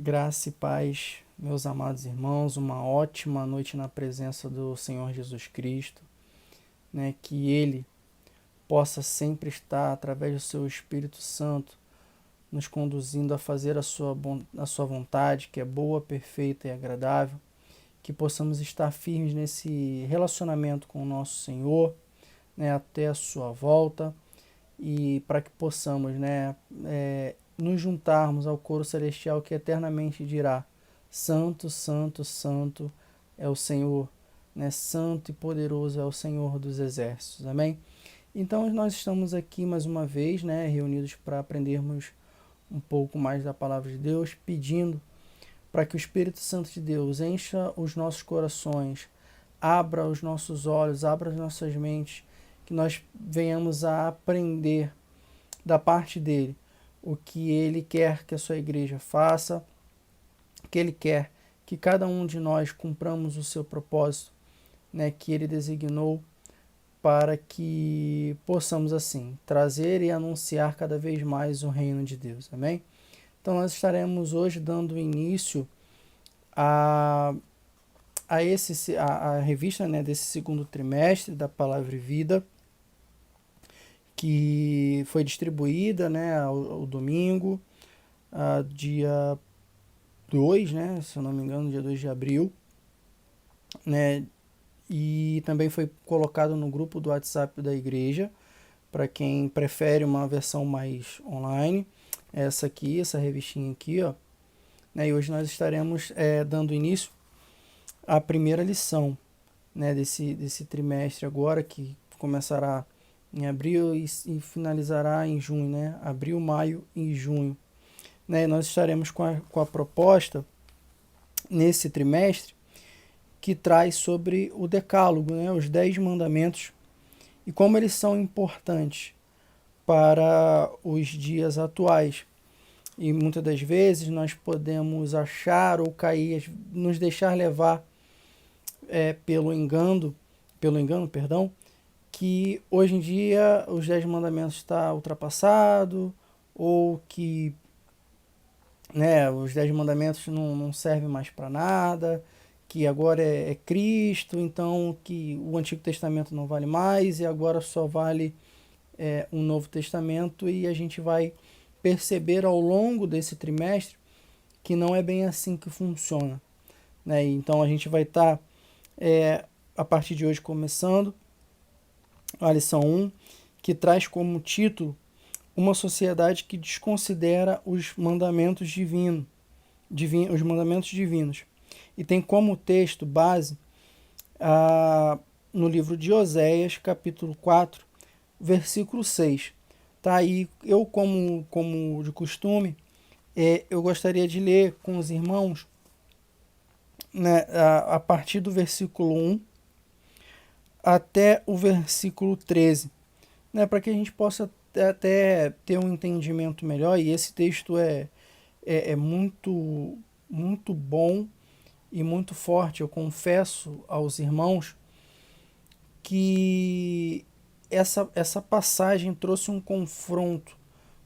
Graça e paz, meus amados irmãos, uma ótima noite na presença do Senhor Jesus Cristo, né? Que Ele possa sempre estar, através do seu Espírito Santo, nos conduzindo a fazer a sua vontade, que é boa, perfeita e agradável, que possamos estar firmes nesse relacionamento com o nosso Senhor, né? Até a sua volta, e para que possamos, né, nos juntarmos ao coro celestial que eternamente dirá: Santo, Santo, Santo é o Senhor, né? Santo e poderoso é o Senhor dos exércitos. Amém? Então nós estamos aqui mais uma vez, né, reunidos para aprendermos um pouco mais da palavra de Deus, pedindo para que o Espírito Santo de Deus encha os nossos corações, abra os nossos olhos, abra as nossas mentes, que nós venhamos a aprender da parte dele o que ele quer que a sua igreja faça, que ele quer que cada um de nós cumpramos o seu propósito, né, que ele designou para que possamos assim trazer e anunciar cada vez mais o reino de Deus. Amém? Então nós estaremos hoje dando início a a revista, né, desse segundo trimestre da Palavra e Vida, que foi distribuída, né, ao domingo, dia 2, né, se eu não me engano, dia 2 de abril, né, e também foi colocado no grupo do WhatsApp da igreja, para quem prefere uma versão mais online, essa aqui, essa revistinha aqui, ó, né, e hoje nós estaremos dando início à primeira lição, né, desse trimestre agora, que começará em abril e finalizará em junho, né? Abril, maio e junho. Né? Nós estaremos com a proposta nesse trimestre que traz sobre o decálogo, né? Os 10 mandamentos e como eles são importantes para os dias atuais. E muitas das vezes nós podemos achar ou cair, nos deixar levar pelo engano, perdão, que hoje em dia os 10 mandamentos está ultrapassado, ou que, né, os 10 mandamentos não servem mais para nada, que agora é Cristo, então que o Antigo Testamento não vale mais e agora só vale um Novo Testamento, e a gente vai perceber ao longo desse trimestre que não é bem assim que funciona. Né? Então a gente vai estar, a partir de hoje, começando a lição 1, que traz como título uma sociedade que desconsidera os mandamentos os mandamentos divinos. E tem como texto base no livro de Oséias, capítulo 4, versículo 6. Tá aí, eu como de costume, eu gostaria de ler com os irmãos, né, a partir do versículo 1 até o versículo 13, né, para que a gente possa até ter um entendimento melhor. E esse texto é muito, muito bom e muito forte. Eu confesso aos irmãos que essa passagem trouxe um confronto,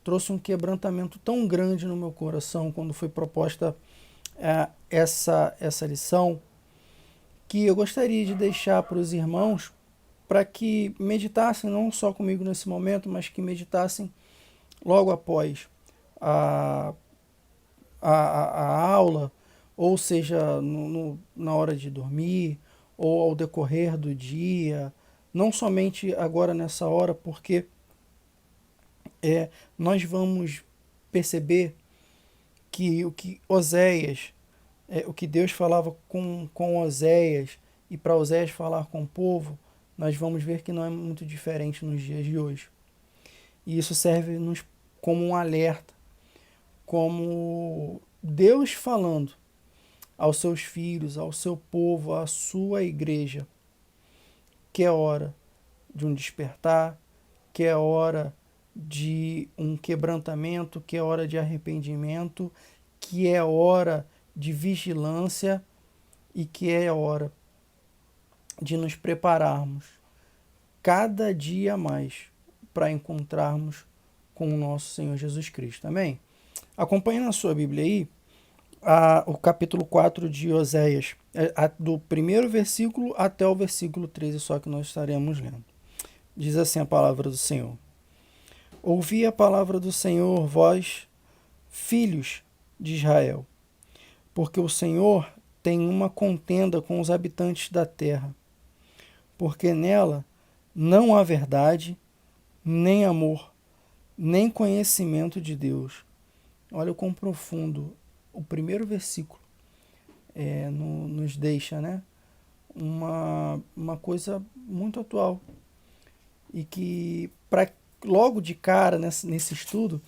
trouxe um quebrantamento tão grande no meu coração quando foi proposta essa lição, que eu gostaria de deixar para os irmãos, para que meditassem não só comigo nesse momento, mas que meditassem logo após a, a aula, ou seja, na hora de dormir, ou ao decorrer do dia, não somente agora nessa hora, porque nós vamos perceber que o que Oséias, o que Deus falava com Oséias, e para Oséias falar com o povo, nós vamos ver que não é muito diferente nos dias de hoje. E isso serve-nos como um alerta, como Deus falando aos seus filhos, ao seu povo, à sua igreja, que é hora de um despertar, que é hora de um quebrantamento, que é hora de arrependimento, que é hora de vigilância e que é hora de nos prepararmos cada dia mais para encontrarmos com o nosso Senhor Jesus Cristo. Amém? Acompanhe na sua Bíblia aí o capítulo 4 de Oséias, do primeiro versículo até o versículo 13, só que nós estaremos lendo. Diz assim a palavra do Senhor. Ouvi a palavra do Senhor, vós, filhos de Israel, porque o Senhor tem uma contenda com os habitantes da terra, porque nela não há verdade, nem amor, nem conhecimento de Deus. Olha o quão profundo o primeiro versículo nos deixa, né? Uma coisa muito atual. E que, logo de cara, nesse estudo,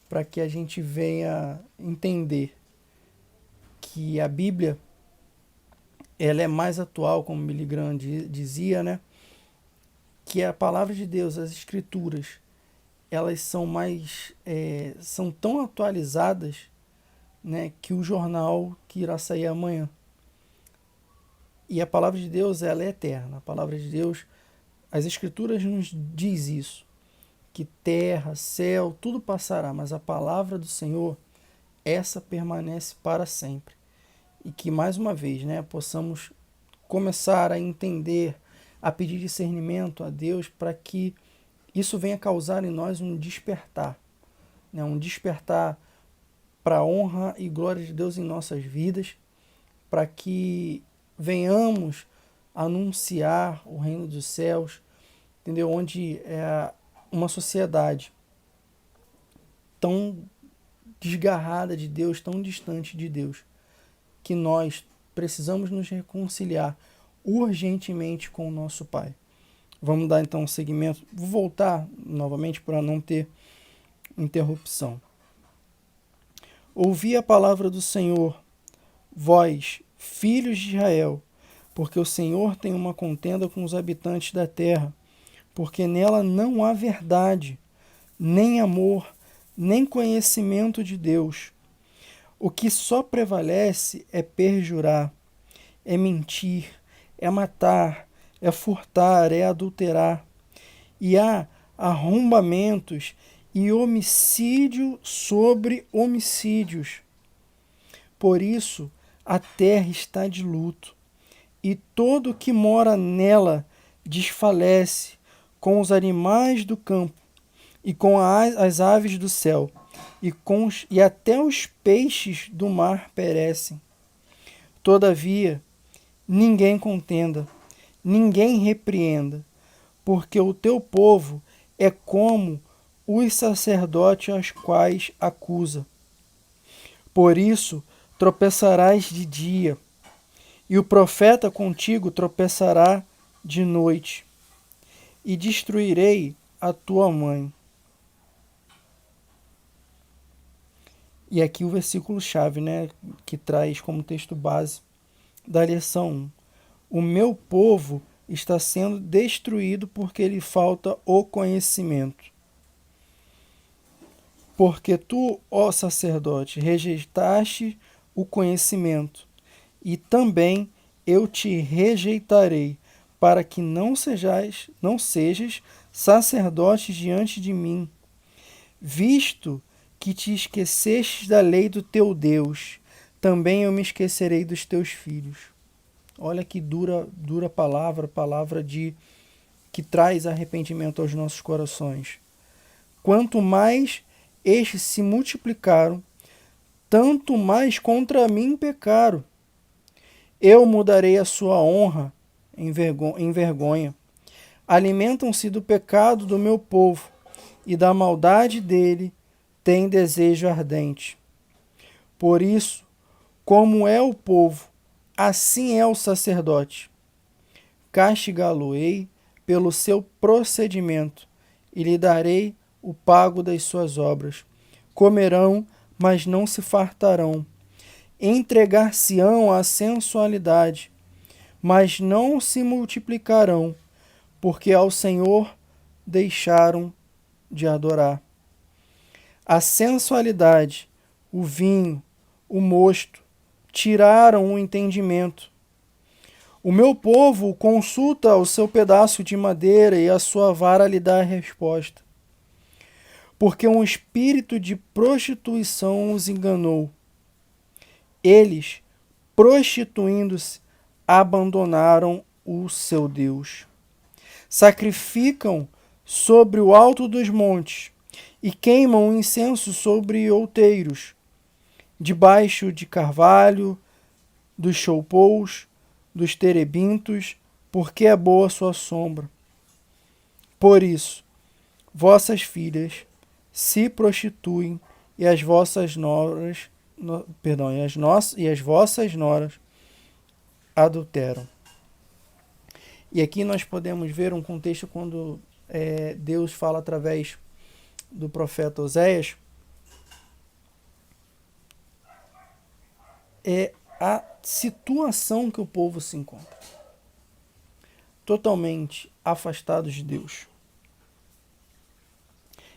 para que a gente venha entender que a Bíblia ela é mais atual, como Billy Graham dizia, né? Que a palavra de Deus, as Escrituras, elas são tão atualizadas, né, que o jornal que irá sair amanhã. E a palavra de Deus, ela é eterna. A palavra de Deus, as Escrituras nos diz isso, que terra, céu, tudo passará, mas a palavra do Senhor, essa permanece para sempre. E que, mais uma vez, né, possamos começar a entender, a pedir discernimento a Deus para que isso venha causar em nós um despertar, né, um despertar para a honra e glória de Deus em nossas vidas, para que venhamos anunciar o reino dos céus, entendeu? Onde é uma sociedade tão desgarrada de Deus, tão distante de Deus, que nós precisamos nos reconciliar urgentemente com o nosso Pai. Vamos dar então um segmento. Vou voltar novamente para não ter interrupção. Ouvi a palavra do Senhor, vós, filhos de Israel, porque o Senhor tem uma contenda com os habitantes da terra, porque nela não há verdade, nem amor, nem conhecimento de Deus. O que só prevalece é perjurar, é mentir, é matar, é furtar, é adulterar. E há arrombamentos e homicídio sobre homicídios. Por isso, a terra está de luto, e todo que mora nela desfalece, com os animais do campo, e com as aves do céu, e até os peixes do mar perecem. Todavia, ninguém contenda, ninguém repreenda, porque o teu povo é como os sacerdotes aos quais acusa. Por isso, tropeçarás de dia, e o profeta contigo tropeçará de noite, e destruirei a tua mãe. E aqui o versículo-chave, né, que traz como texto base da lição 1. O meu povo está sendo destruído porque lhe falta o conhecimento. Porque tu, ó sacerdote, rejeitaste o conhecimento, e também eu te rejeitarei, para que não sejas sacerdote diante de mim, visto que te esquecestes da lei do teu Deus, também eu me esquecerei dos teus filhos. Olha que dura palavra que traz arrependimento aos nossos corações. Quanto mais estes se multiplicaram, tanto mais contra mim pecaram. Eu mudarei a sua honra em vergonha. Alimentam-se do pecado do meu povo, e da maldade dele tem desejo ardente. Por isso, como é o povo, assim é o sacerdote. Castigá-lo-ei pelo seu procedimento, e lhe darei o pago das suas obras. Comerão, mas não se fartarão. Entregar-se-ão à sensualidade, mas não se multiplicarão, porque ao Senhor deixaram de adorar. A sensualidade, o vinho, o mosto, tiraram o entendimento. O meu povo consulta o seu pedaço de madeira, e a sua vara lhe dá a resposta. Porque um espírito de prostituição os enganou, Eles, prostituindo-se, abandonaram o seu Deus. Sacrificam sobre o alto dos montes e queimam incenso sobre outeiros, debaixo de carvalho, dos choupous, dos terebintos, porque é boa sua sombra. Por isso, vossas filhas se prostituem e as vossas noras, e as vossas noras adulteram. E aqui nós podemos ver um contexto quando Deus fala através do profeta Oséias, é a situação que o povo se encontra. Totalmente afastados de Deus.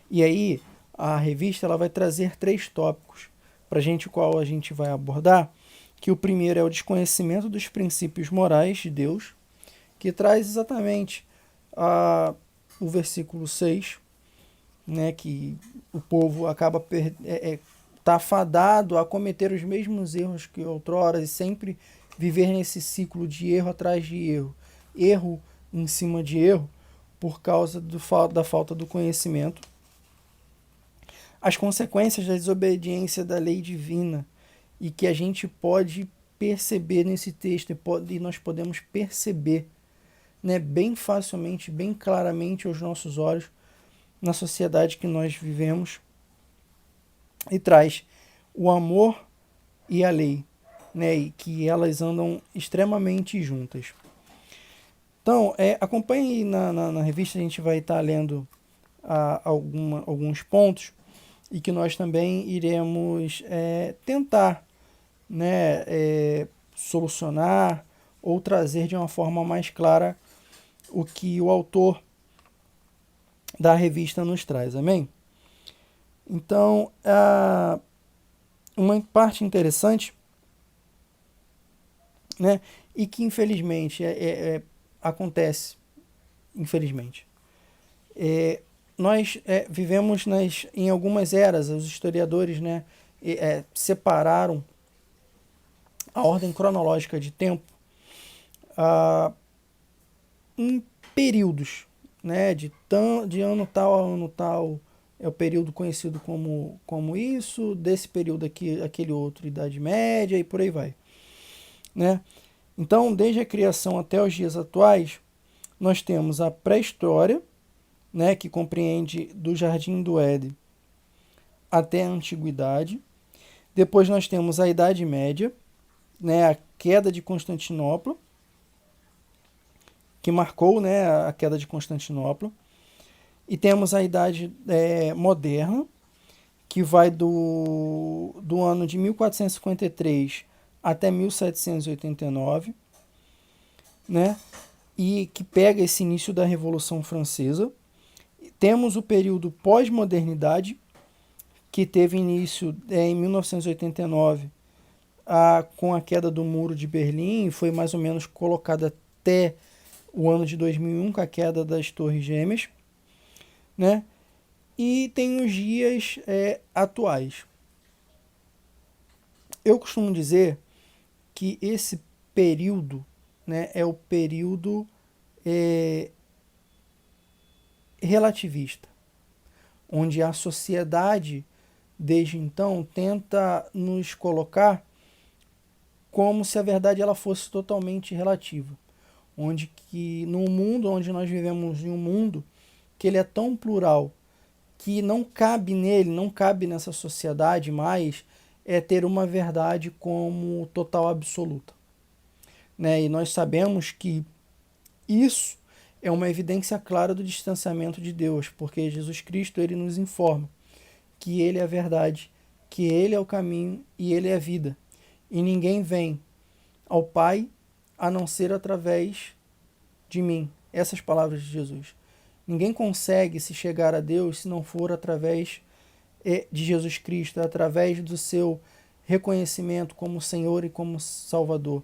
E aí, a revista ela vai trazer 3 tópicos para a gente, qual a gente vai abordar, que o primeiro é o desconhecimento dos princípios morais de Deus, que traz exatamente o versículo 6, né, que o povo acaba tá fadado a cometer os mesmos erros que outrora e sempre viver nesse ciclo de erro atrás de erro, erro em cima de erro, por causa da falta do conhecimento. As consequências da desobediência da lei divina, e que a gente pode perceber nesse texto, e nós podemos perceber, né, bem facilmente, bem claramente aos nossos olhos, na sociedade que nós vivemos, e traz o amor e a lei, né, e que elas andam extremamente juntas. Então, acompanhe na revista, a gente vai estar lendo alguns pontos, e que nós também iremos tentar, né, solucionar ou trazer de uma forma mais clara o que o autor da revista nos traz, amém? Então, uma parte interessante, né, e que infelizmente acontece, infelizmente, nós vivemos em algumas eras, os historiadores, né, separaram a ordem cronológica de tempo em períodos, né, de ano tal a ano tal, é o período conhecido como isso, desse período aqui, aquele outro, Idade Média, e por aí vai, né? Então, desde a criação até os dias atuais, nós temos a pré-história, né, que compreende do Jardim do Éden até a Antiguidade. Depois nós temos a Idade Média, né, a queda de Constantinopla, que marcou, né, a queda de Constantinopla. E temos a Idade Moderna, que vai do ano de 1453 até 1789, né, e que pega esse início da Revolução Francesa. Temos o período pós-modernidade, que teve início em 1989, com a queda do Muro de Berlim, foi mais ou menos colocada até o ano de 2001, com a queda das Torres Gêmeas, né? E tem os dias atuais. Eu costumo dizer que esse período, né, é o período relativista, onde a sociedade, desde então, tenta nos colocar como se a verdade ela fosse totalmente relativa, onde que no mundo onde nós vivemos, em um mundo que ele é tão plural, que não cabe nele, não cabe nessa sociedade mais ter uma verdade como total absoluta, né? E nós sabemos que isso é uma evidência clara do distanciamento de Deus, porque Jesus Cristo ele nos informa que ele é a verdade, que ele é o caminho e ele é a vida. E ninguém vem ao Pai a não ser através de mim. Essas palavras de Jesus. Ninguém consegue se chegar a Deus se não for através de Jesus Cristo, através do seu reconhecimento como Senhor e como Salvador.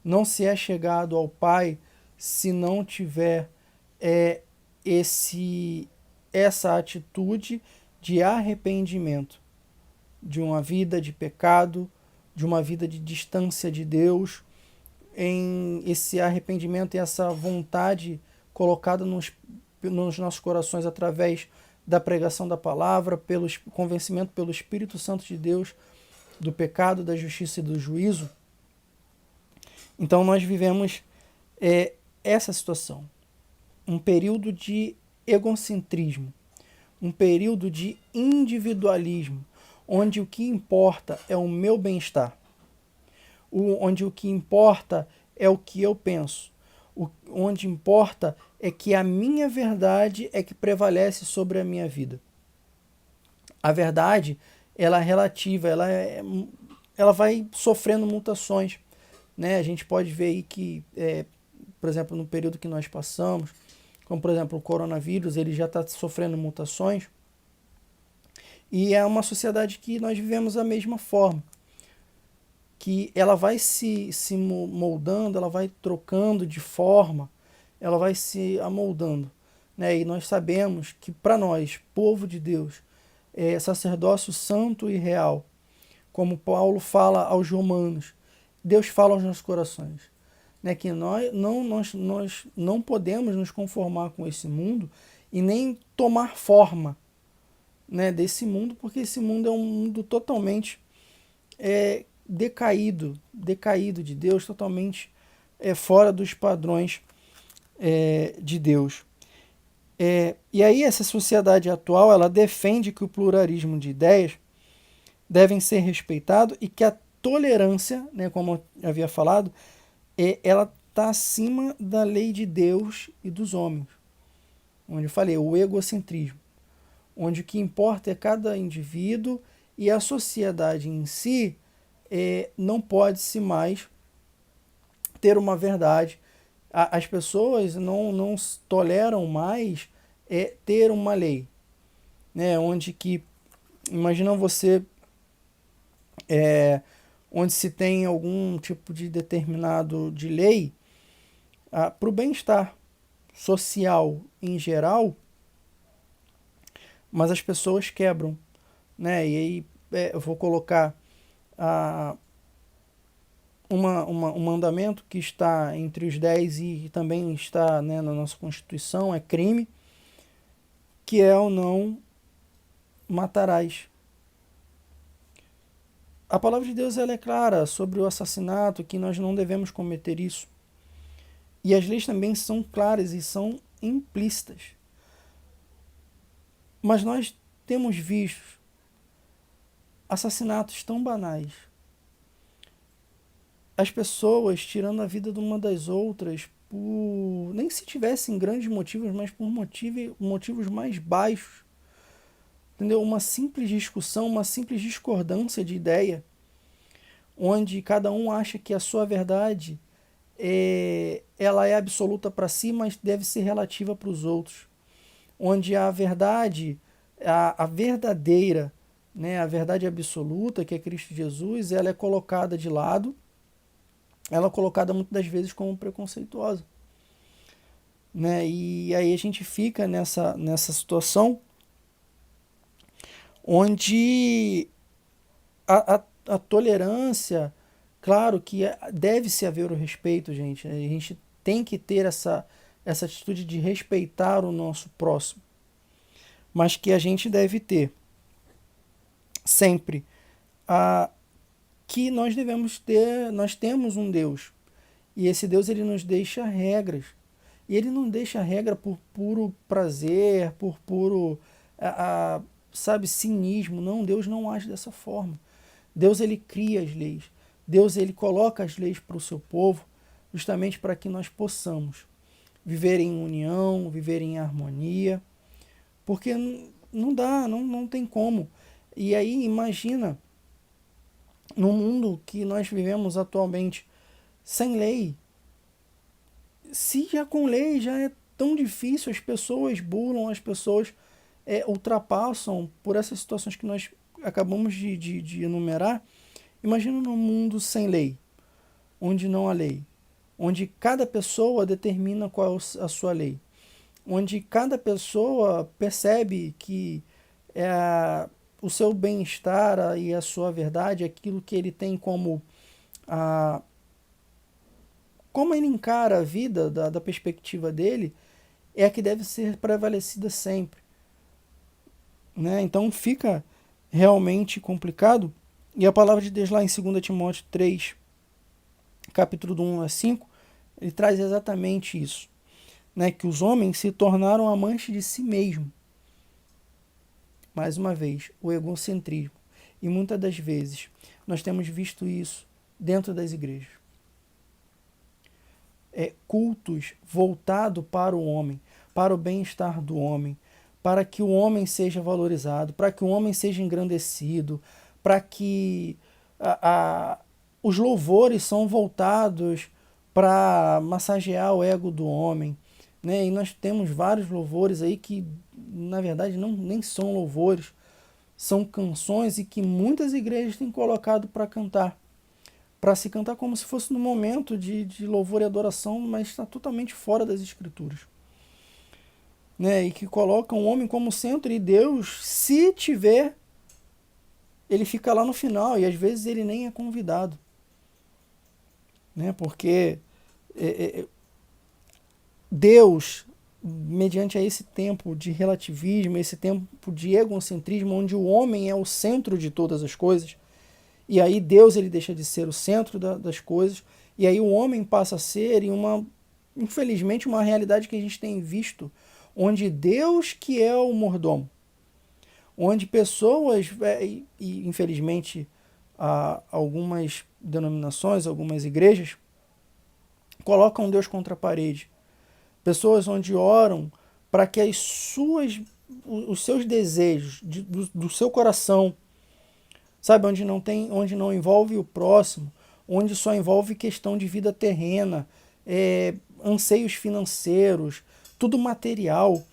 Não se é chegado ao Pai se não tiver essa atitude de arrependimento, de uma vida de pecado, de uma vida de distância de Deus, em esse arrependimento e essa vontade colocada nos nossos corações através da pregação da palavra, pelo convencimento pelo Espírito Santo de Deus do pecado, da justiça e do juízo. Então nós vivemos essa situação, um período de egocentrismo, um período de individualismo, onde o que importa é o meu bem-estar, onde o que importa é o que eu penso, onde importa é que a minha verdade é que prevalece sobre a minha vida. A verdade, ela é relativa, ela vai sofrendo mutações, né? A gente pode ver aí que, por exemplo, no período que nós passamos, como por exemplo o coronavírus, ele já está sofrendo mutações, e é uma sociedade que nós vivemos da mesma forma, que ela vai se moldando, ela vai trocando de forma, ela vai se amoldando, né? E nós sabemos que para nós, povo de Deus, sacerdócio santo e real, como Paulo fala aos romanos, Deus fala aos nossos corações, né? Que nós não podemos nos conformar com esse mundo e nem tomar forma, né, desse mundo, porque esse mundo é um mundo totalmente decaído de Deus, totalmente fora dos padrões de Deus. E aí essa sociedade atual, ela defende que o pluralismo de ideias devem ser respeitado e que a tolerância, né, como eu havia falado, ela está acima da lei de Deus e dos homens. Onde eu falei, o egocentrismo, onde o que importa é cada indivíduo e a sociedade em si não pode-se mais ter uma verdade. As pessoas não toleram mais ter uma lei, né? Onde que, imagina você, onde se tem algum tipo de determinado de lei para o bem-estar social em geral, mas as pessoas quebram, né? E aí eu vou colocar um mandamento que está entre os 10 e também está, né, na nossa Constituição, é crime, que é o não matarás. A palavra de Deus, ela é clara sobre o assassinato, que nós não devemos cometer isso. E as leis também são claras e são implícitas. Mas nós temos visto assassinatos tão banais, as pessoas tirando a vida de uma das outras por, nem se tivessem grandes motivos, mas por motivos mais baixos. Entendeu? Uma simples discussão, uma simples discordância de ideia, onde cada um acha que a sua verdade ela é absoluta para si, mas deve ser relativa para os outros. Onde a verdade, a verdadeira, né, a verdade absoluta, que é Cristo Jesus, ela é colocada de lado, ela é colocada muitas das vezes como preconceituosa, né? E aí a gente fica nessa situação onde a tolerância, claro que deve-se haver o respeito, gente. A gente tem que ter essa atitude de respeitar o nosso próximo, mas que a gente deve ter sempre que nós devemos ter, nós temos um Deus, e esse Deus, ele nos deixa regras, e ele não deixa regra por puro prazer, por puro sabe, cinismo. Não, Deus não age dessa forma. Deus, ele cria as leis, Deus, ele coloca as leis para o seu povo, justamente para que nós possamos viver em união, viver em harmonia, porque não dá, não tem como. E aí imagina, no mundo que nós vivemos atualmente, sem lei, se já com lei já é tão difícil, as pessoas burlam, as pessoas ultrapassam por essas situações que nós acabamos de enumerar. Imagina num mundo sem lei, onde não há lei, onde cada pessoa determina qual é a sua lei, onde cada pessoa percebe que o seu bem-estar e a sua verdade, aquilo que ele tem como ele encara a vida da perspectiva dele, é a que deve ser prevalecida sempre, né? Então fica realmente complicado. E a palavra de Deus lá em 2 Timóteo 3, capítulo do 1 a 5, ele traz exatamente isso, né? Que os homens se tornaram amantes de si mesmo. Mais uma vez, o egocentrismo. E muitas das vezes nós temos visto isso dentro das igrejas. Cultos voltados para o homem, para o bem-estar do homem, para que o homem seja valorizado, para que o homem seja engrandecido, para que os louvores são voltados para massagear o ego do homem, né? E nós temos vários louvores aí que, na verdade, nem são louvores, são canções e que muitas igrejas têm colocado para se cantar como se fosse no momento de louvor e adoração, mas está totalmente fora das escrituras, né? E que colocam o homem como centro e Deus, se tiver, ele fica lá no final e às vezes ele nem é convidado, né? Porque Deus, mediante a esse tempo de relativismo, esse tempo de egocentrismo, onde o homem é o centro de todas as coisas, e aí Deus ele deixa de ser o centro das coisas, e aí o homem passa a ser, infelizmente, uma realidade que a gente tem visto, onde Deus que é o mordomo, onde pessoas, e infelizmente algumas denominações, algumas igrejas, colocam Deus contra a parede. Pessoas onde oram para que os seus desejos do seu coração, sabe, onde não envolve o próximo, onde só envolve questão de vida terrena, anseios financeiros, tudo material,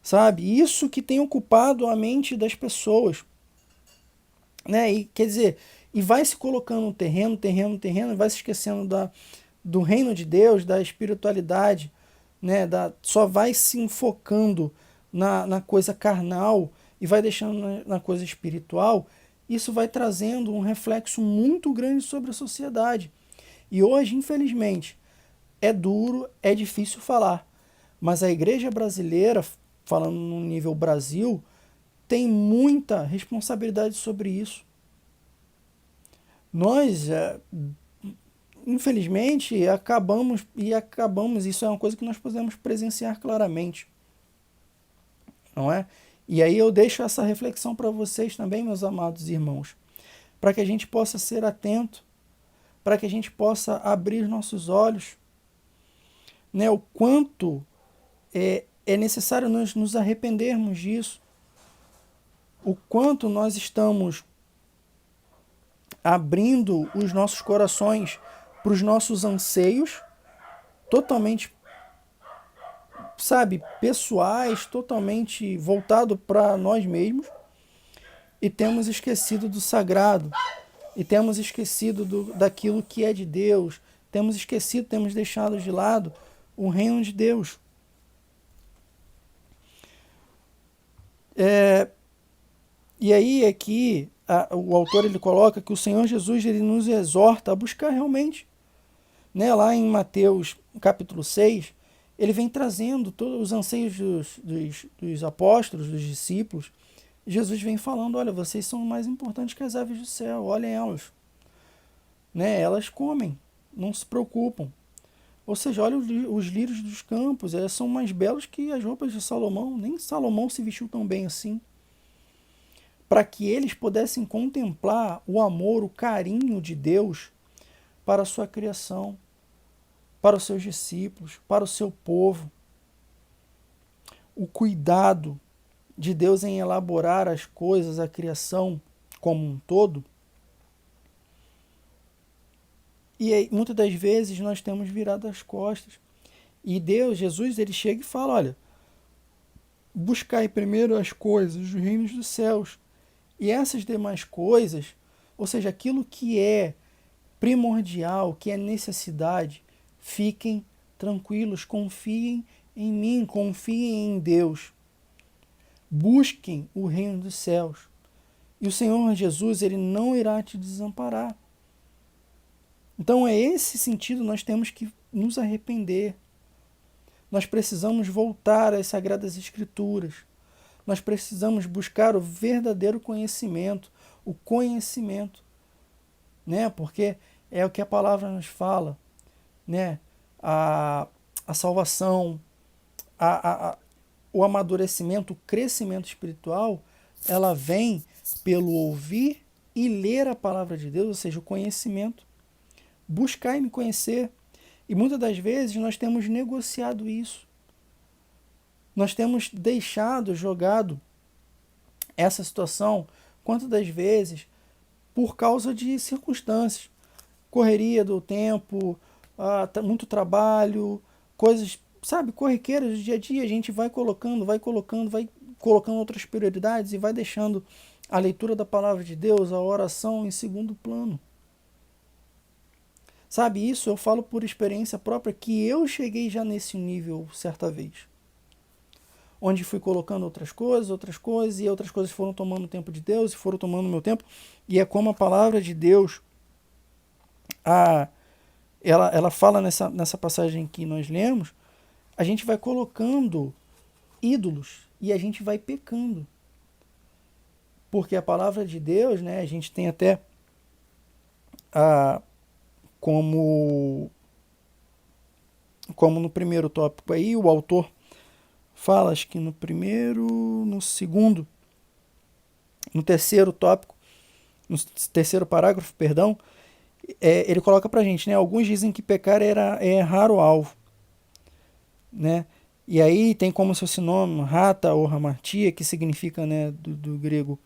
sabe? Isso que tem ocupado a mente das pessoas, né? E quer dizer, e vai se colocando no terreno, e vai se esquecendo do reino de Deus, da espiritualidade, né? Só vai se enfocando na coisa carnal e vai deixando na coisa espiritual. Isso vai trazendo um reflexo muito grande sobre a sociedade. E hoje, infelizmente, é duro, é difícil falar, mas a igreja brasileira, falando no nível Brasil, tem muita responsabilidade sobre isso. Nós, infelizmente, acabamos, isso é uma coisa que nós podemos presenciar claramente, não é? E aí eu deixo essa reflexão para vocês também, meus amados irmãos, para que a gente possa ser atento, para que a gente possa abrir nossos olhos, né, o quanto é necessário nós nos arrependermos disso, o quanto nós estamos abrindo os nossos corações para os nossos anseios, totalmente, sabe, pessoais, totalmente voltado para nós mesmos, e temos esquecido do sagrado, e temos esquecido daquilo que é de Deus, temos deixado de lado o reino de Deus. E aí aqui o autor ele coloca que o Senhor Jesus ele nos exorta a buscar realmente, né? Lá em Mateus capítulo 6, ele vem trazendo todos os anseios dos apóstolos, dos discípulos. Jesus vem falando, olha, vocês são mais importantes que as aves do céu, olhem elas, né? Elas comem, não se preocupam. Ou seja, olha os lírios dos campos, elas são mais belos que as roupas de Salomão, nem Salomão se vestiu tão bem assim. Para que eles pudessem contemplar o amor, o carinho de Deus para a sua criação, para os seus discípulos, para o seu povo. O cuidado de Deus em elaborar as coisas, a criação como um todo. E aí, muitas das vezes nós temos virado as costas. E Deus, Jesus, ele chega e fala, olha, buscai primeiro as coisas, os reinos dos céus. E essas demais coisas, ou seja, aquilo que é primordial, que é necessidade, fiquem tranquilos, confiem em mim, confiem em Deus. Busquem o reino dos céus. E o Senhor Jesus, ele não irá te desamparar. Então é esse sentido nós temos que nos arrepender. Nós precisamos voltar às Sagradas Escrituras. Nós precisamos buscar o verdadeiro conhecimento, o conhecimento, né? Porque é o que a palavra nos fala, né? A salvação, o amadurecimento, o crescimento espiritual, ela vem pelo ouvir e ler a palavra de Deus, ou seja, o conhecimento. Buscar e me conhecer. E muitas das vezes nós temos negociado isso. Nós temos deixado, jogado essa situação, quantas das vezes, por causa de circunstâncias. Correria do tempo, muito trabalho, coisas, sabe, corriqueiras do dia a dia, a gente vai colocando outras prioridades e vai deixando a leitura da palavra de Deus, a oração em segundo plano. Sabe, isso eu falo por experiência própria, que eu cheguei já nesse nível certa vez. Onde fui colocando outras coisas, e outras coisas foram tomando o tempo de Deus, e foram tomando o meu tempo. E é como a palavra de Deus, ela fala nessa passagem que nós lemos, a gente vai colocando ídolos e a gente vai pecando. Porque a palavra de Deus, né, a gente tem até como no primeiro tópico aí, o autor fala, acho que no primeiro, no segundo, no terceiro tópico, no terceiro parágrafo, perdão, ele coloca pra gente, né? Alguns dizem que pecar é errar o alvo, né? E aí tem como seu sinônimo rata ou hamartia, que significa, né, do grego,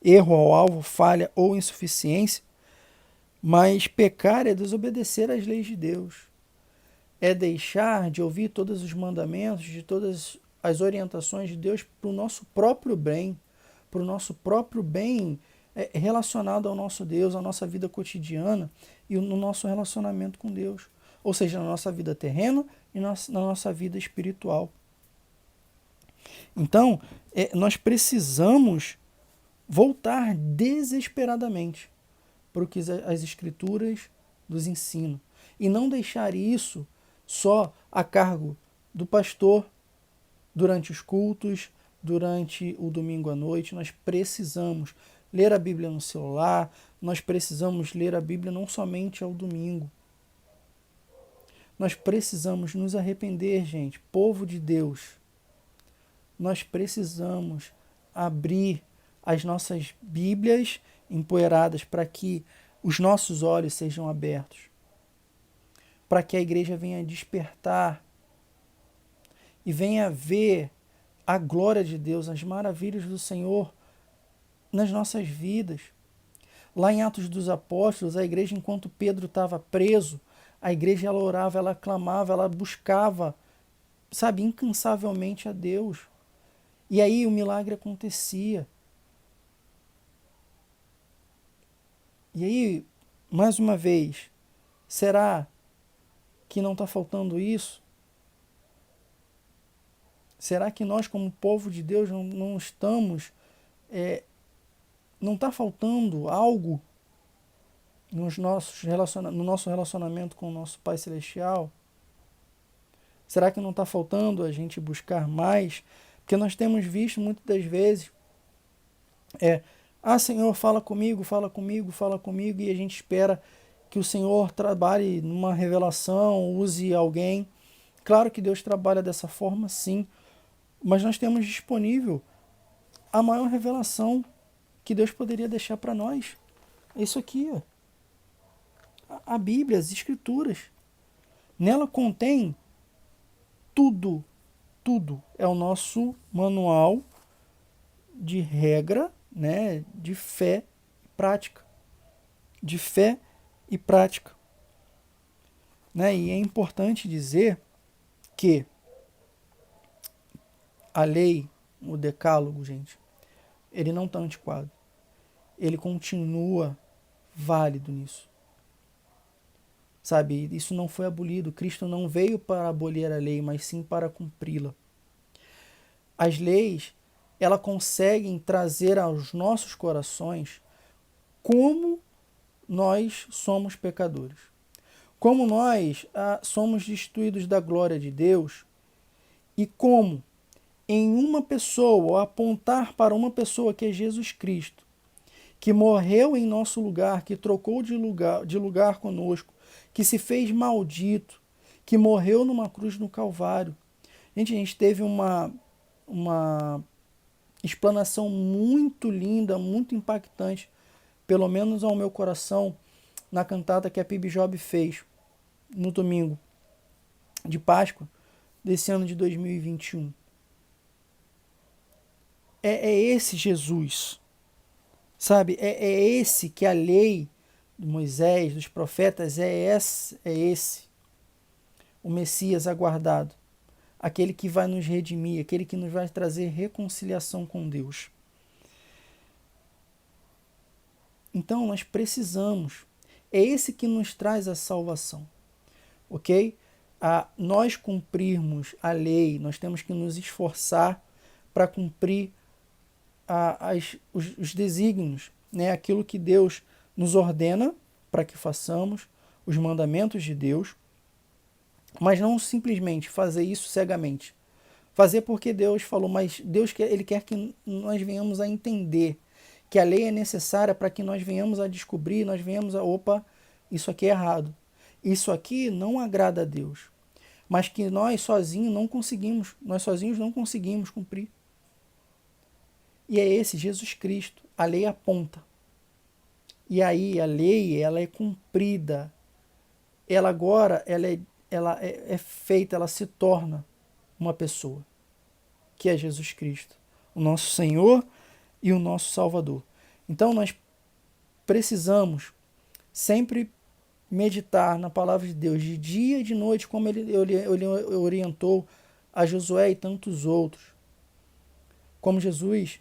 erro ao alvo, falha ou insuficiência. Mas pecar é desobedecer às leis de Deus. É deixar de ouvir todos os mandamentos, de todas as orientações de Deus para o nosso próprio bem, relacionado ao nosso Deus, à nossa vida cotidiana e no nosso relacionamento com Deus. Ou seja, na nossa vida terrena e na nossa vida espiritual. Então, nós precisamos voltar desesperadamente para o que as Escrituras nos ensinam. E não deixar isso só a cargo do pastor durante os cultos, durante o domingo à noite. Nós precisamos ler a Bíblia no celular, nós precisamos ler a Bíblia não somente ao domingo. Nós precisamos nos arrepender, gente, povo de Deus. Nós precisamos abrir as nossas Bíblias empoeiradas para que os nossos olhos sejam abertos, para que a igreja venha despertar e venha ver a glória de Deus, as maravilhas do Senhor nas nossas vidas. Lá em Atos dos Apóstolos, a igreja, enquanto Pedro estava preso, a igreja ela orava, ela clamava, ela buscava, sabe, incansavelmente a Deus. E aí o milagre acontecia. E aí, mais uma vez, será que não está faltando isso? Será que nós, como povo de Deus, não estamos... não está faltando algo no nosso relacionamento com o nosso Pai Celestial? Será que não está faltando a gente buscar mais? Porque nós temos visto muitas das vezes... Senhor, fala comigo, fala comigo, fala comigo, e a gente espera que o Senhor trabalhe numa revelação, use alguém. Claro que Deus trabalha dessa forma, sim, mas nós temos disponível a maior revelação que Deus poderia deixar para nós. É isso aqui, ó. A Bíblia, as Escrituras. Nela contém tudo, tudo. É o nosso manual de regra, né, de fé e prática. De fé e prática. Né? E é importante dizer que a lei, o decálogo, gente, ele não está antiquado. Ele continua válido nisso. Sabe, isso não foi abolido. Cristo não veio para abolir a lei, mas sim para cumpri-la. As leis, ela consegue trazer aos nossos corações como nós somos pecadores. Como nós somos destituídos da glória de Deus e como em uma pessoa, ou apontar para uma pessoa que é Jesus Cristo, que morreu em nosso lugar, que trocou de lugar conosco, que se fez maldito, que morreu numa cruz no Calvário. Gente, a gente teve uma explanação muito linda, muito impactante, pelo menos ao meu coração, na cantata que a PIB Job fez no domingo de Páscoa desse ano de 2021. É esse Jesus, sabe? É esse que a lei de Moisés, dos profetas, é esse, o Messias aguardado, aquele que vai nos redimir, aquele que nos vai trazer reconciliação com Deus. Então nós precisamos, é esse que nos traz a salvação, ok? Nós cumprirmos a lei, nós temos que nos esforçar para cumprir os desígnios, né? Aquilo que Deus nos ordena para que façamos, os mandamentos de Deus, mas não simplesmente fazer isso cegamente. Fazer porque Deus falou, mas Deus ele quer que nós venhamos a entender que a lei é necessária para que nós venhamos a descobrir, nós venhamos opa, isso aqui é errado. Isso aqui não agrada a Deus. Mas que nós sozinhos não conseguimos cumprir. E é esse Jesus Cristo. A lei aponta. E aí a lei, ela é cumprida. Ela agora, ela é feita, ela se torna uma pessoa. Que é Jesus Cristo. O nosso Senhor e o nosso Salvador. Então nós precisamos sempre meditar na palavra de Deus de dia e de noite, como ele orientou a Josué e tantos outros. Como Jesus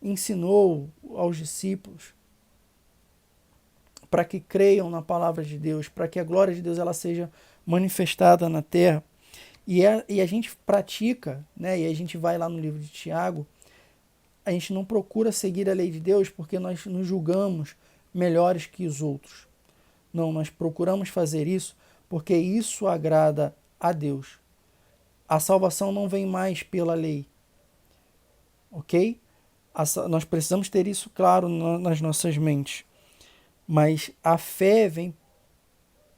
ensinou aos discípulos para que creiam na palavra de Deus, para que a glória de Deus ela seja manifestada na terra. E a gente pratica, né, e a gente vai lá no livro de Tiago, a gente não procura seguir a lei de Deus porque nós nos julgamos melhores que os outros. Não, nós procuramos fazer isso porque isso agrada a Deus. A salvação não vem mais pela lei, ok? Nós precisamos ter isso claro nas nossas mentes. Mas a fé vem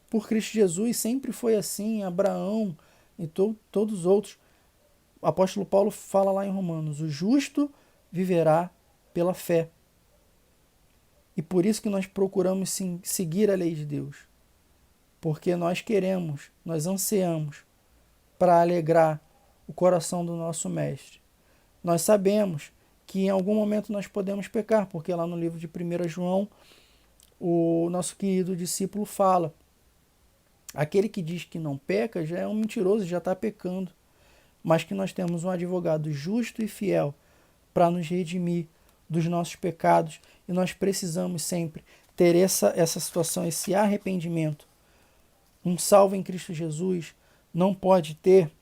por Cristo Jesus, sempre foi assim, Abraão e todos os outros. O apóstolo Paulo fala lá em Romanos, o justo viverá pela fé. E por isso que nós procuramos sim, seguir a lei de Deus. Porque nós queremos, nós ansiamos para alegrar o coração do nosso mestre. Nós sabemos que em algum momento nós podemos pecar, porque lá no livro de 1 João, o nosso querido discípulo fala, aquele que diz que não peca já é um mentiroso, já está pecando, mas que nós temos um advogado justo e fiel para nos redimir dos nossos pecados, e nós precisamos sempre ter essa situação, esse arrependimento. Um salvo em Cristo Jesus não pode ter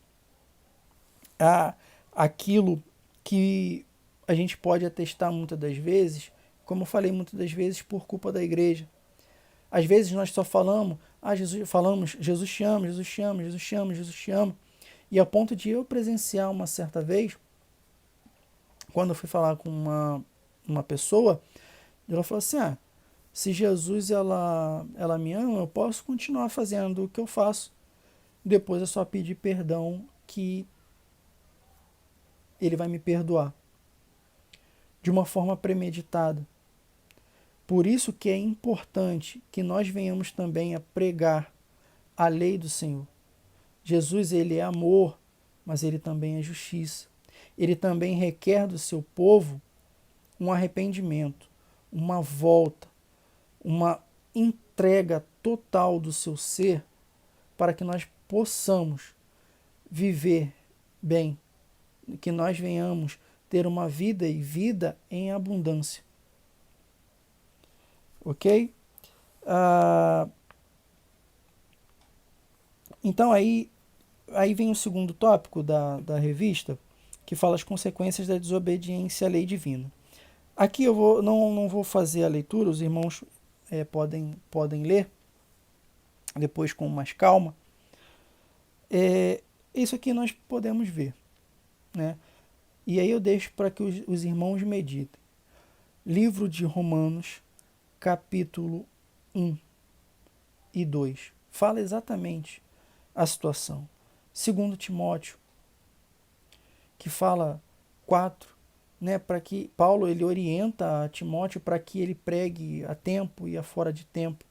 aquilo que a gente pode atestar muitas das vezes, como eu falei muitas das vezes, por culpa da igreja. Às vezes nós só falamos, Jesus te ama, Jesus te ama, Jesus te ama, Jesus te ama. E a ponto de eu presenciar uma certa vez, quando eu fui falar com uma pessoa, ela falou assim, se Jesus ela me ama, eu posso continuar fazendo o que eu faço. Depois é só pedir perdão que ele vai me perdoar. De uma forma premeditada. Por isso que é importante que nós venhamos também a pregar a lei do Senhor. Jesus, ele é amor, mas ele também é justiça. Ele também requer do seu povo um arrependimento, uma volta, uma entrega total do seu ser para que nós possamos viver bem, que nós venhamos ter uma vida e vida em abundância. Ok? Então aí vem o segundo tópico da revista, que fala as consequências da desobediência à lei divina. Aqui não vou fazer a leitura, os irmãos podem ler depois com mais calma. Isso aqui nós podemos ver, né? E aí eu deixo para que os irmãos meditem. Livro de Romanos, capítulo 1 e 2. Fala exatamente a situação. Segundo Timóteo, que fala 4, né, para que Paulo ele orienta a Timóteo para que ele pregue a tempo e a fora de tempo,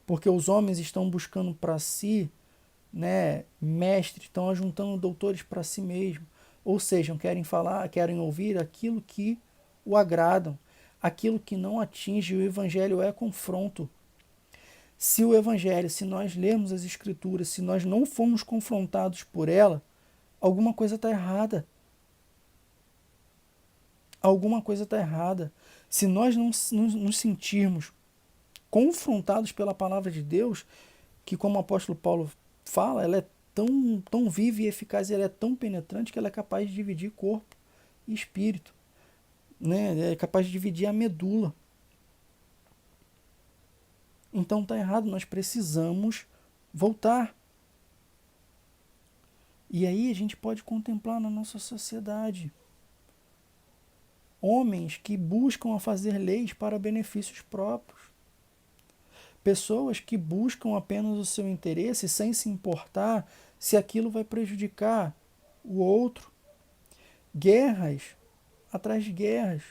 porque os homens estão buscando para si, né, mestres, estão ajuntando doutores para si mesmo, ou seja, querem ouvir aquilo que o agradam, aquilo que não atinge. O evangelho é confronto. Se o evangelho, se nós lermos as escrituras, se nós não formos confrontados por ela, alguma coisa está errada. Alguma coisa está errada. Se nós não nos sentirmos confrontados pela palavra de Deus, que como o apóstolo Paulo fala, ela é tão viva e eficaz, ela é tão penetrante que ela é capaz de dividir corpo e espírito, né? É capaz de dividir a medula. Então está errado, nós precisamos voltar. E aí a gente pode contemplar na nossa sociedade homens que buscam a fazer leis para benefícios próprios. Pessoas que buscam apenas o seu interesse sem se importar se aquilo vai prejudicar o outro. Guerras atrás de guerras.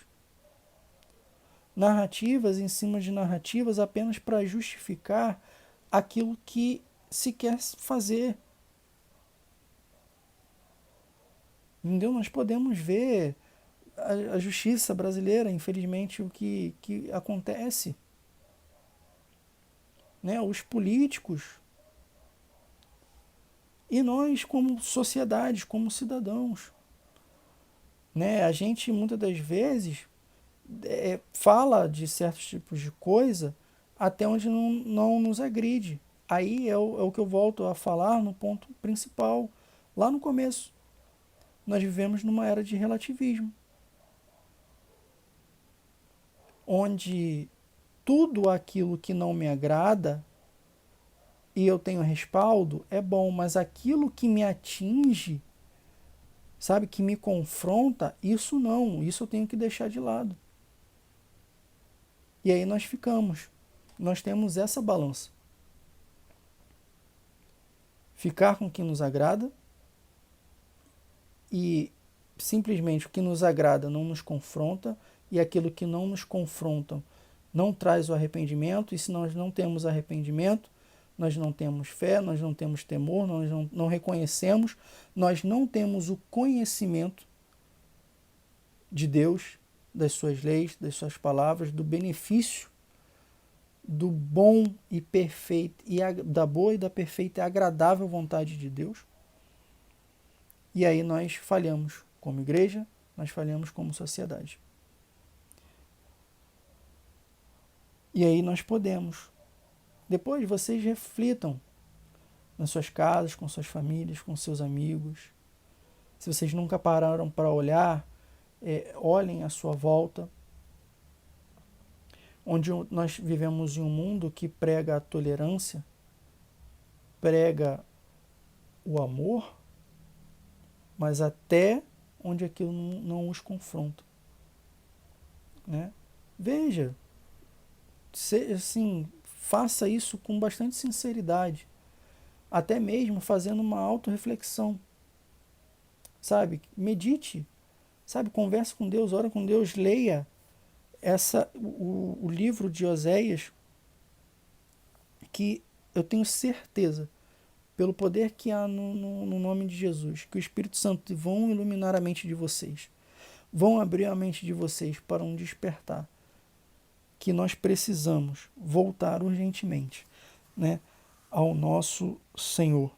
Narrativas em cima de narrativas apenas para justificar aquilo que se quer fazer. Entendeu? Nós podemos ver a justiça brasileira, infelizmente, o que acontece. Né? Os políticos e nós como sociedade, como cidadãos. Né? A gente muitas das vezes fala de certos tipos de coisa até onde não nos agride. Aí é o que eu volto a falar no ponto principal, lá no começo. Nós vivemos numa era de relativismo, onde tudo aquilo que não me agrada e eu tenho respaldo é bom, mas aquilo que me atinge, sabe, que me confronta, isso não, isso eu tenho que deixar de lado. E aí nós temos essa balança. Ficar com o que nos agrada e simplesmente o que nos agrada não nos confronta e aquilo que não nos confronta não traz o arrependimento, e se nós não temos arrependimento, nós não temos fé, nós não temos temor, nós não reconhecemos, nós não temos o conhecimento de Deus, das suas leis, das suas palavras, do benefício do bom e perfeito, e da boa e da perfeita e agradável vontade de Deus. E aí nós falhamos como igreja, nós falhamos como sociedade. E aí nós podemos. Depois vocês reflitam nas suas casas, com suas famílias, com seus amigos. Se vocês nunca pararam para olhar, olhem à sua volta. Onde nós vivemos em um mundo que prega a tolerância, prega o amor, mas até onde aquilo não os confronta. Né? Veja, assim, faça isso com bastante sinceridade, até mesmo fazendo uma autorreflexão, sabe? Medite, sabe? Converse com Deus, ora com Deus, leia o livro de Oséias, que eu tenho certeza, pelo poder que há no nome de Jesus, que o Espírito Santo vão iluminar a mente de vocês, vão abrir a mente de vocês para um despertar, que nós precisamos voltar urgentemente, né, ao nosso Senhor.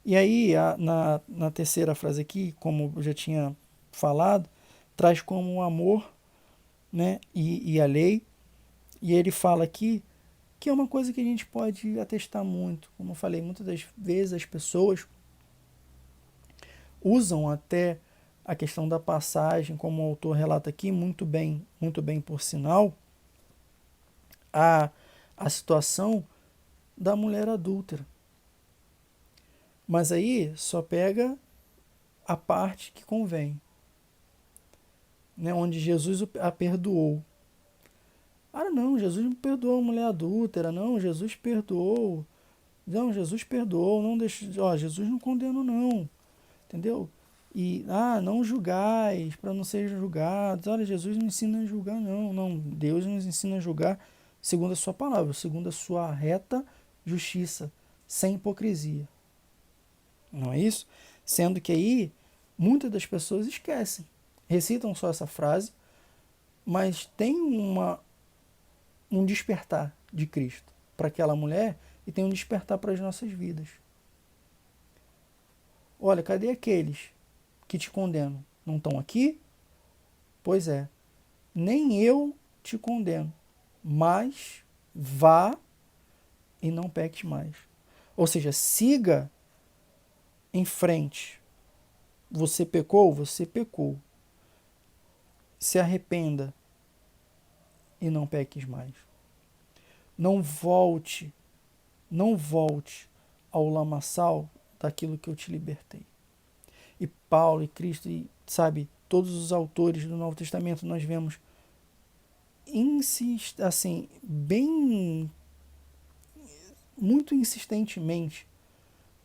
E aí, na terceira frase aqui, como eu já tinha falado, traz como o amor, né, e a lei. E ele fala aqui que é uma coisa que a gente pode atestar muito. Como eu falei, muitas das vezes as pessoas usam até a questão da passagem, como o autor relata aqui, muito bem por sinal, a, a situação da mulher adúltera. Mas aí só pega a parte que convém, né, onde Jesus a perdoou. Ah, não, Jesus não perdoou a mulher adúltera, não, Jesus perdoou. Não, Jesus perdoou, não deixa, ó, Jesus não condenou não, entendeu? E, não julgais, para não serem julgados. Olha, Jesus não ensina a julgar, não, não. Deus nos ensina a julgar segundo a sua palavra, segundo a sua reta justiça, sem hipocrisia. Não é isso? Sendo que aí, muitas das pessoas esquecem, recitam só essa frase, mas tem um despertar de Cristo para aquela mulher e tem um despertar para as nossas vidas. Olha, cadê aqueles que te condenam? Não estão aqui? Pois é, nem eu te condeno, mas vá e não peques mais. Ou seja, siga em frente. Você pecou? Você pecou. Se arrependa e não peques mais. Não volte ao lamaçal daquilo que eu te libertei. E Paulo e Cristo, e, sabe, todos os autores do Novo Testamento nós vemos assim, bem muito insistentemente,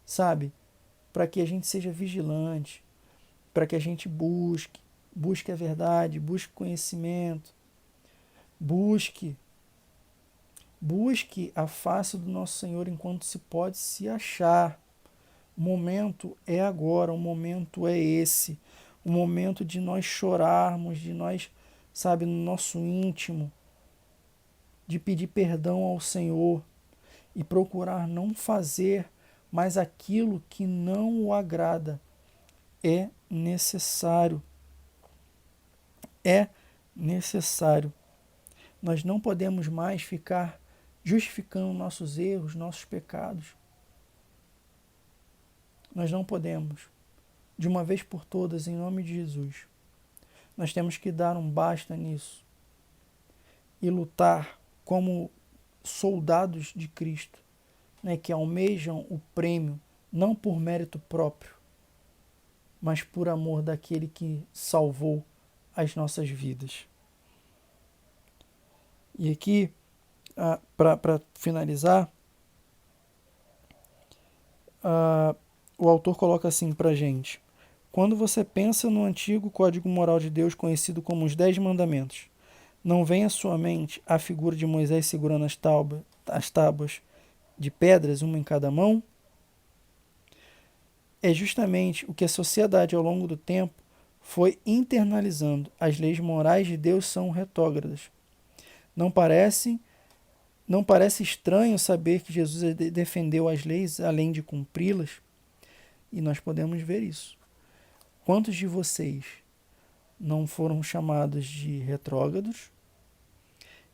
sabe, para que a gente seja vigilante, para que a gente busque a verdade, busque conhecimento, busque a face do nosso Senhor enquanto se pode se achar. O momento é agora, o momento é esse. O momento de nós chorarmos, de nós, sabe, no nosso íntimo, de pedir perdão ao Senhor e procurar não fazer mais aquilo que não o agrada. É necessário. É necessário. Nós não podemos mais ficar justificando nossos erros, nossos pecados. Nós não podemos. De uma vez por todas, em nome de Jesus. Nós temos que dar um basta nisso e lutar como soldados de Cristo, né, que almejam o prêmio não por mérito próprio, mas por amor daquele que salvou as nossas vidas. E aqui, para finalizar, o autor coloca assim para a gente: quando você pensa no antigo código moral de Deus, conhecido como os 10 mandamentos, não vem à sua mente a figura de Moisés segurando as tábuas de pedras, uma em cada mão? É justamente o que a sociedade, ao longo do tempo, foi internalizando. As leis morais de Deus são retrógradas. Não parece estranho saber que Jesus defendeu as leis além de cumpri-las? E nós podemos ver isso. Quantos de vocês não foram chamados de retrógrados,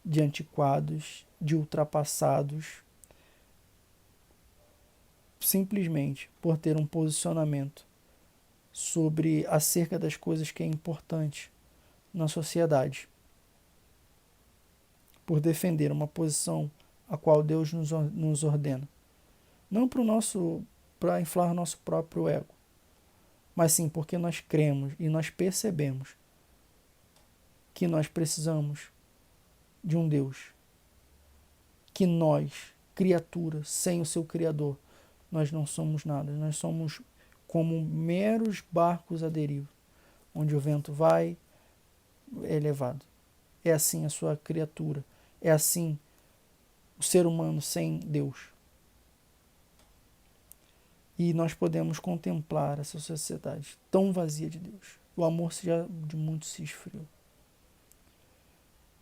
de antiquados, de ultrapassados, simplesmente por ter um posicionamento acerca das coisas que é importante na sociedade, por defender uma posição a qual Deus nos ordena, não para inflar nosso próprio ego, mas sim porque nós cremos e nós percebemos que nós precisamos de um Deus, que nós, criatura, sem o seu Criador, nós não somos nada, nós somos como meros barcos à deriva, onde o vento vai, é levado. É assim a sua criatura, é assim o ser humano sem Deus. E nós podemos contemplar essa sociedade tão vazia de Deus. O amor já de muito se esfriou.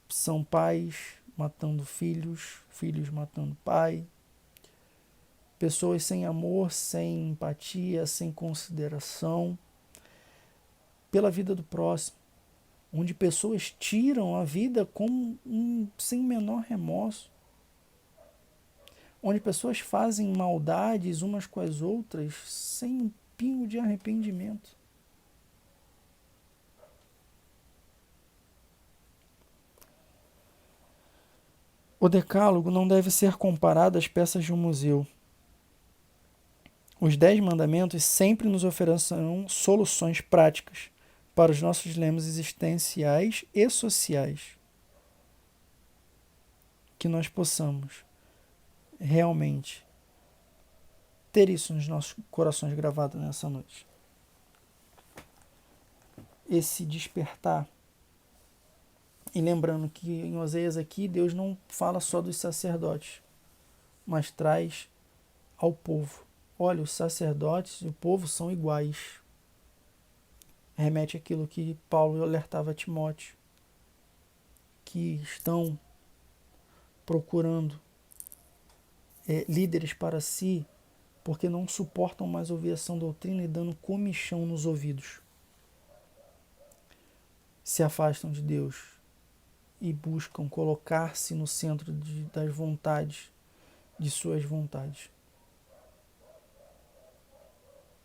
São pais matando filhos, filhos matando pai, pessoas sem amor, sem empatia, sem consideração pela vida do próximo, onde pessoas tiram a vida sem menor remorso, onde pessoas fazem maldades umas com as outras sem pingo de arrependimento. O decálogo não deve ser comparado às peças de um museu. Os 10 mandamentos sempre nos oferecerão soluções práticas para os nossos dilemas existenciais e sociais. Que nós possamos realmente ter isso nos nossos corações gravado nessa noite. Esse despertar. E lembrando que em Oséias aqui, Deus não fala só dos sacerdotes, mas traz ao povo. Olha, os sacerdotes e o povo são iguais. Remete àquilo que Paulo alertava a Timóteo, que estão procurando líderes para si, porque não suportam mais ouvir a sã doutrina e dando comichão nos ouvidos. Se afastam de Deus e buscam colocar-se no centro das vontades, de suas vontades.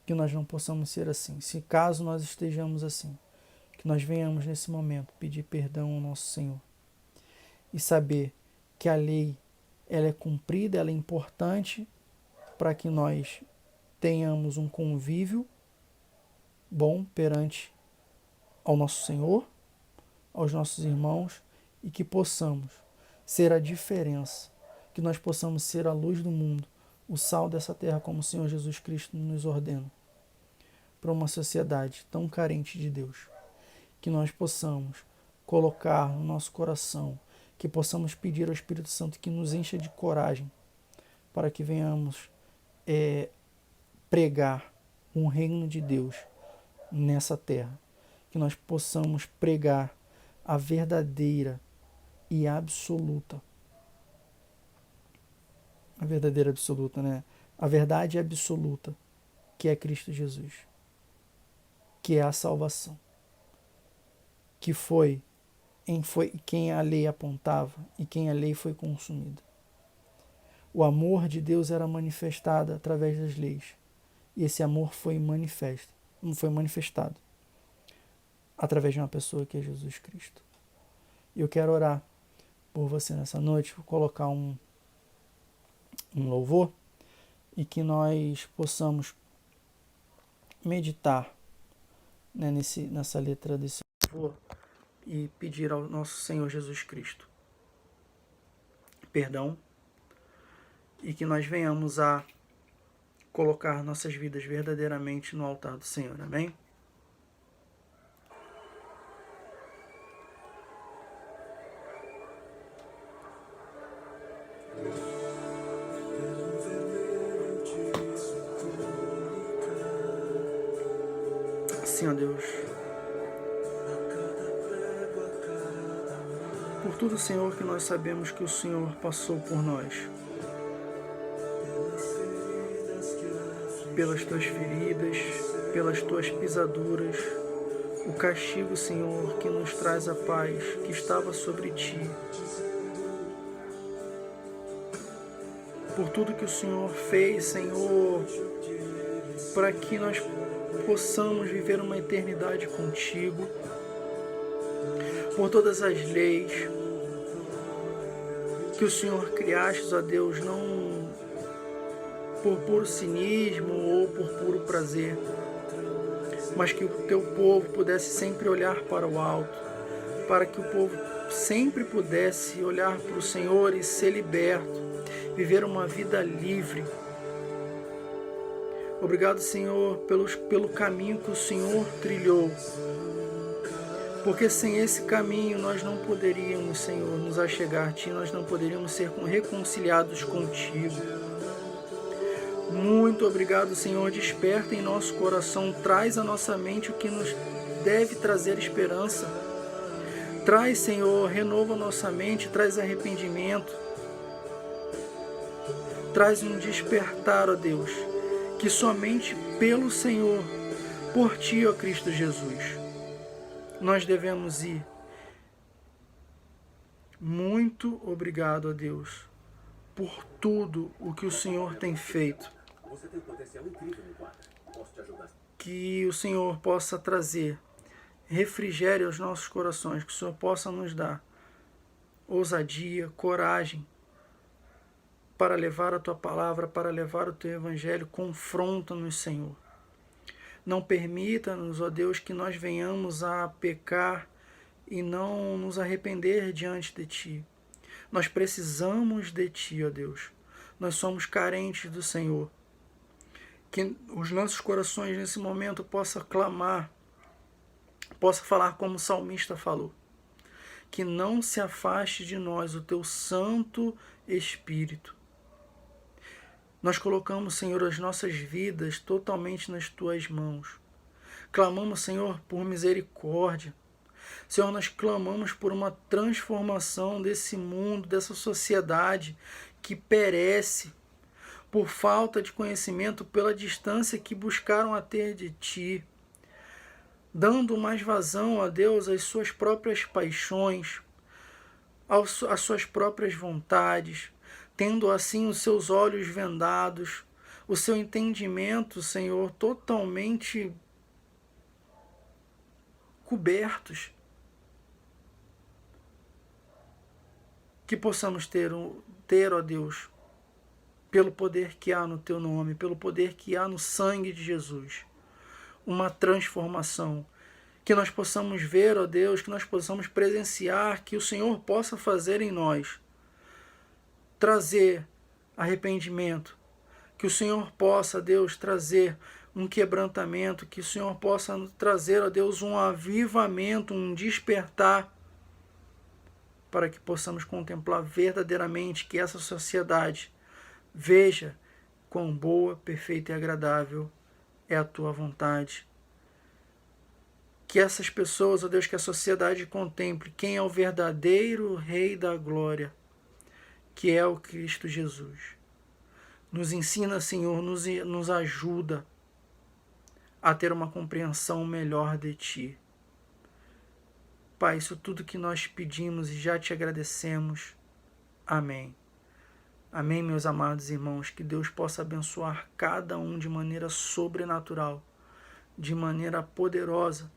Que nós não possamos ser assim. Se caso nós estejamos assim, que nós venhamos nesse momento pedir perdão ao nosso Senhor e saber que a lei ela é cumprida, ela é importante para que nós tenhamos um convívio bom perante ao nosso Senhor, aos nossos irmãos, e que possamos ser a diferença, que nós possamos ser a luz do mundo, o sal dessa terra, como o Senhor Jesus Cristo nos ordena, para uma sociedade tão carente de Deus. Que nós possamos colocar no nosso coração, que possamos pedir ao Espírito Santo que nos encha de coragem, para que venhamos pregar um reino de Deus nessa terra. Que nós possamos pregar a verdadeira e absoluta. A verdadeira absoluta, né? A verdade absoluta, que é Cristo Jesus, que é a salvação, que foi quem a lei apontava e quem a lei foi consumida. O amor de Deus era manifestado através das leis, e esse amor foi manifestado através de uma pessoa que é Jesus Cristo. E eu quero orar por você nessa noite, vou colocar um louvor e que nós possamos meditar, né, nessa letra desse louvor e pedir ao nosso Senhor Jesus Cristo perdão e que nós venhamos a colocar nossas vidas verdadeiramente no altar do Senhor. Amém? Sim, ó Deus, por tudo, Senhor, que nós sabemos que o Senhor passou por nós, pelas tuas feridas, pelas tuas pisaduras, o castigo, Senhor, que nos traz a paz, que estava sobre ti, por tudo que o Senhor fez, Senhor, para que nós possamos viver uma eternidade contigo, por todas as leis que o Senhor criaste, ó Deus, não por puro cinismo ou por puro prazer, mas que o teu povo pudesse sempre olhar para o alto, para que o povo sempre pudesse olhar para o Senhor e ser liberto, viver uma vida livre. Obrigado, Senhor, pelo caminho que o Senhor trilhou, porque sem esse caminho nós não poderíamos, Senhor, nos achegar a Ti, nós não poderíamos ser reconciliados contigo. Muito obrigado, Senhor, desperta em nosso coração, traz à nossa mente o que nos deve trazer esperança. Traz, Senhor, renova nossa mente, traz arrependimento, traz um despertar, ó Deus, que somente pelo Senhor, por Ti, ó Cristo Jesus, nós devemos ir. Muito obrigado, ó Deus, por tudo o que o Senhor tem feito. Que o Senhor possa trazer refrigério aos nossos corações, que o Senhor possa nos dar ousadia, coragem para levar a Tua palavra, para levar o Teu Evangelho. Confronta-nos, Senhor. Não permita-nos, ó Deus, que nós venhamos a pecar e não nos arrepender diante de Ti. Nós precisamos de Ti, ó Deus. Nós somos carentes do Senhor. Que os nossos corações nesse momento possam clamar, possam falar como o salmista falou. Que não se afaste de nós o Teu Santo Espírito. Nós colocamos, Senhor, as nossas vidas totalmente nas Tuas mãos. Clamamos, Senhor, por misericórdia. Senhor, nós clamamos por uma transformação desse mundo, dessa sociedade que perece por falta de conhecimento, pela distância que buscaram a ter de Ti, dando mais vazão a Deus às suas próprias paixões, às suas próprias vontades, tendo assim os seus olhos vendados, o seu entendimento, Senhor, totalmente cobertos. Que possamos ter, ó Deus, pelo poder que há no Teu nome, pelo poder que há no sangue de Jesus, uma transformação. Que nós possamos ver, ó Deus, que nós possamos presenciar, que o Senhor possa fazer em nós, trazer arrependimento, que o Senhor possa, Deus, trazer um quebrantamento, que o Senhor possa trazer, ó Deus, um avivamento, um despertar, para que possamos contemplar verdadeiramente que essa sociedade veja quão boa, perfeita e agradável é a Tua vontade. Que essas pessoas, ó Deus, que a sociedade contemple quem é o verdadeiro Rei da Glória, que é o Cristo Jesus. Nos ensina, Senhor, nos ajuda a ter uma compreensão melhor de Ti. Pai, isso tudo que nós pedimos e já Te agradecemos. Amém. Amém, meus amados irmãos. Que Deus possa abençoar cada um de maneira sobrenatural, de maneira poderosa,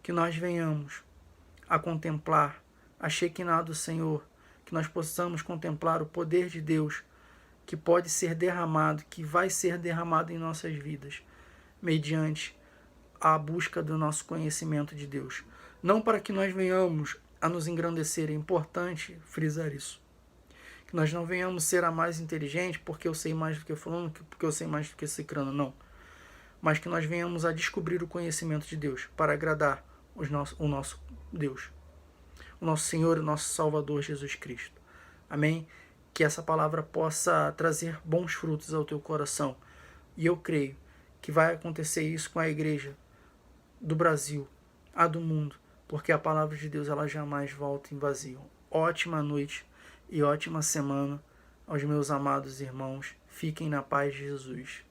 que nós venhamos a contemplar a Shekinah do Senhor, que nós possamos contemplar o poder de Deus que pode ser derramado, que vai ser derramado em nossas vidas, mediante a busca do nosso conhecimento de Deus. Não para que nós venhamos a nos engrandecer, é importante frisar isso. Que nós não venhamos ser a mais inteligente porque eu sei mais do que fulano, porque eu sei mais do que cicrano, não. Mas que nós venhamos a descobrir o conhecimento de Deus para agradar o nosso Deus, o nosso Senhor e o nosso Salvador Jesus Cristo. Amém? Que essa palavra possa trazer bons frutos ao teu coração. E eu creio que vai acontecer isso com a igreja do Brasil, a do mundo, porque a palavra de Deus ela jamais volta em vazio. Ótima noite e ótima semana aos meus amados irmãos. Fiquem na paz de Jesus.